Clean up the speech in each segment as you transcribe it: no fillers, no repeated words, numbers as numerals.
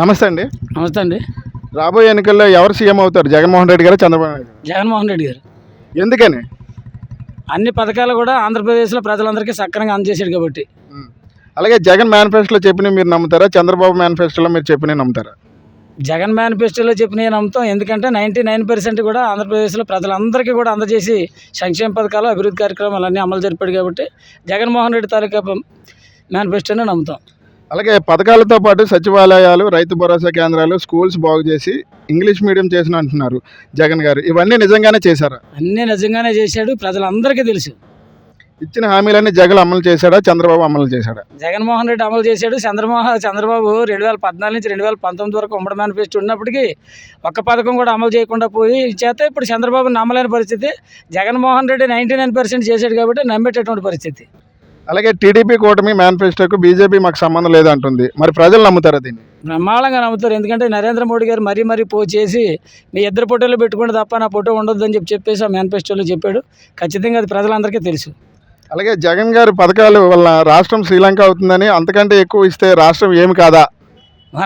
నమస్తే అండి. నమస్తే అండి. రాబోయే ఎన్నికల్లో ఎవరు సీఎం అవుతారు? జగన్మోహన్ రెడ్డి గారు, చంద్రబాబు నాయుడు గారు? జగన్మోహన్ రెడ్డి గారు ఎందుకని? అన్ని పథకాలు కూడా ఆంధ్రప్రదేశ్లో ప్రజలందరికీ సక్రమంగా అందజేశాడు కాబట్టి. అలాగే జగన్ మేనిఫెస్టోలో చెప్పినవి మీరు నమ్ముతారా? చంద్రబాబు మేనిఫెస్టోలో మీరు చెప్పినవి నమ్ముతారా? జగన్ మేనిఫెస్టోలో చెప్పిన నమ్ముతాం. ఎందుకంటే 99% కూడా ఆంధ్రప్రదేశ్లో ప్రజలందరికీ కూడా అందజేసి సంక్షేమ పథకాలు, అభివృద్ధి కార్యక్రమాలు అన్నీ అమలు జరిపాడు కాబట్టి జగన్మోహన్ రెడ్డి తాలూకా మేనిఫెస్టోనే నమ్ముతాం. అలాగే పథకాలతో పాటు సచివాలయాలు, రైతు భరోసా కేంద్రాలు, స్కూల్స్ బాగు చేసి ఇంగ్లీష్ మీడియం చేసిన అంటున్నారు జగన్ గారు. ఇవన్నీ నిజంగానే చేశారా? అన్నీ నిజంగానే చేశాడు, ప్రజలందరికీ తెలుసు. ఇచ్చిన హామీలన్నీ జగన్ అమలు చేశాడా? చంద్రబాబు అమలు చేశాడా? జగన్మోహన్ రెడ్డి అమలు చేశాడు. చంద్రబాబు 2014 నుంచి 2019 వరకు ఉమ్మడి మేనిఫెస్టో ఉన్నప్పటికీ ఒక్క పథకం కూడా అమలు చేయకుండా పోయి చేత ఇప్పుడు చంద్రబాబు నమ్మలేని పరిస్థితి. జగన్మోహన్ రెడ్డి 99% చేశాడు కాబట్టి నమ్మేటటువంటి పరిస్థితి. అలాగే టీడీపీ కూటమి మేనిఫెస్టోకు బీజేపీ మాకు సంబంధం లేదంటుంది. మరి ప్రజలు నమ్ముతారా దీన్ని? బ్రహ్మాండంగా నమ్ముతారు. ఎందుకంటే నరేంద్ర మోడీ గారు మరీ చేసి మీ ఇద్దరు ఫోటోలు పెట్టుకుంటే తప్ప నా ఫోటో ఉండొద్దు అని చెప్పేసి ఆ మేనిఫెస్టోలో చెప్పాడు. ఖచ్చితంగా అది ప్రజలందరికీ తెలుసు. అలాగే జగన్ గారి పథకాల వల్ల రాష్ట్రం శ్రీలంక అవుతుందని, అంతకంటే ఎక్కువ ఇస్తే రాష్ట్రం ఏమి కాదా?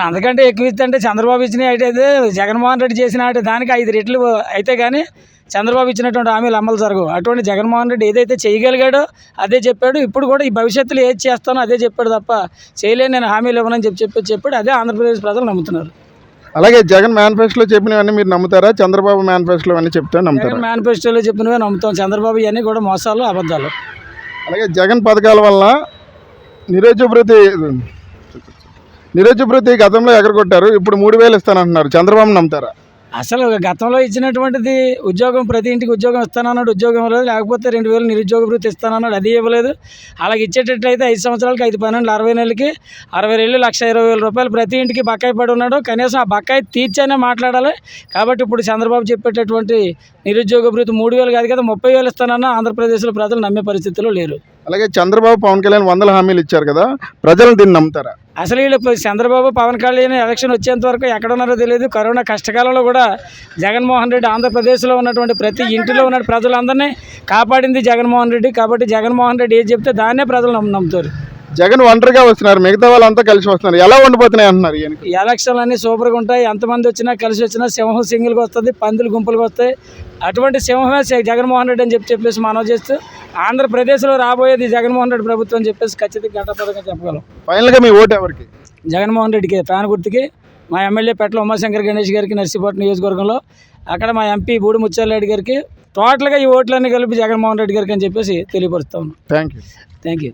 అంతకంటే ఎక్కువ ఇస్తే అంటే చంద్రబాబు ఇచ్చిన అయితే జగన్మోహన్ రెడ్డి చేసిన దానికి 5 రెట్లు అయితే కానీ చంద్రబాబు ఇచ్చినటువంటి హామీలు అమలు జరగవు. అటువంటి జగన్మోహన్ రెడ్డి ఏదైతే చేయగలిగాడో అదే చెప్పాడు. ఇప్పుడు కూడా ఈ భవిష్యత్తులో ఏది చేస్తానో అదే చెప్పాడు తప్ప చేయలేని నేను హామీలు ఇవ్వనని చెప్పాడు. అదే ఆంధ్రప్రదేశ్ ప్రజలు నమ్ముతున్నారు. అలాగే జగన్ మేనిఫెస్టోలో చెప్పినవన్నీ మీరు నమ్ముతారా? చంద్రబాబు మేనిఫెస్టోలో అన్నీ చెప్తే నమ్ముతారా? జగన్ మేనిఫెస్టోలో చెప్పినవే నమ్ముతాం. చంద్రబాబు ఇవన్నీ కూడా మోసాలు, అబద్ధాలు. అలాగే జగన్ పథకాల వల్ల నిరుద్యోగభృతి గతంలో ఎగరగొట్టారు. ఇప్పుడు 3,000 ఇస్తానంటున్నారు. చంద్రబాబు నమ్ముతారా? అసలు గతంలో ఇచ్చినటువంటిది ఉద్యోగం, ప్రతి ఇంటికి ఉద్యోగం ఇస్తానన్నాడు, ఉద్యోగం ఇవ్వలేదు. లేకపోతే 2,000 నిరుద్యోగ భృతి ఇస్తానన్నాడు, అది ఇవ్వలేదు. అలాగే ఇచ్చేటట్లయితే 5 సంవత్సరాలకి 5, 12, 60 నెలలకి 60,000, 1,20,000 రూపాయలు ప్రతి ఇంటికి బకాయి పడి ఉన్నాడు. కనీసం ఆ బకాయి తీర్చైనా మాట్లాడాలి. కాబట్టి ఇప్పుడు చంద్రబాబు చెప్పేటటువంటి నిరుద్యోగ భృతి 3,000 కాదు కదా 30,000 ఇస్తానన్నా ఆంధ్రప్రదేశ్లో ప్రజలు నమ్మే పరిస్థితిలో లేరు. అలాగే చంద్రబాబు, పవన్ కళ్యాణ్ 100 హామీలు ఇచ్చారు కదా, ప్రజలు దీన్ని నమ్ముతారా? అసలు వీళ్ళు చంద్రబాబు, పవన్ కళ్యాణ్ ఎలక్షన్ వచ్చేంత వరకు ఎక్కడ ఉన్నారో తెలియదు. కరోనా కష్టకాలంలో కూడా జగన్మోహన్ రెడ్డి ఆంధ్రప్రదేశ్లో ఉన్నటువంటి ప్రతి ఇంటిలో ఉన్న ప్రజలందరినీ కాపాడింది జగన్మోహన్ రెడ్డి. కాబట్టి జగన్మోహన్ రెడ్డి ఏది చెప్తే దాన్నే ప్రజలు నమ్ముతారు. జగన్ ఒంటరిగా వస్తున్నారు, మిగతా వాళ్ళంతా కలిసి వస్తున్నారు. ఎలా ఉండిపోతున్నాయి అంటున్నారు? ఎలక్షన్లు అన్నీ సూపర్గా ఉంటాయి. ఎంతమంది వచ్చినా కలిసి వచ్చినా సింహం సింగిల్గా వస్తుంది, పందులు గుంపులుగా వస్తాయి. అటువంటి సింహమే జగన్మోహన్ రెడ్డి అని చెప్పేసి మనవి చేస్తూ ఆంధ్రప్రదేశ్లో రాబోయేది జగన్మోహన్ రెడ్డి ప్రభుత్వం అని చెప్పేసి ఖచ్చితంగా ఘటపదంగా చెప్పగలం. ఫైనల్గా మీ ఓటు ఎవరికి? జగన్మోహన్ రెడ్డికి, ఫ్యాన్ గుర్తుకి. మా ఎమ్మెల్యే పెట్ల ఉమాశంకర్ గణేష్ గారికి నర్సీపట్నం నియోజకవర్గంలో, అక్కడ మా ఎంపీ బూడి ముత్యాలరెడ్డి గారికి. టోటల్గా ఈ ఓట్లన్నీ కలిపి జగన్మోహన్ రెడ్డి గారికి అని చెప్పేసి తెలియపరుస్తాను. Thank you.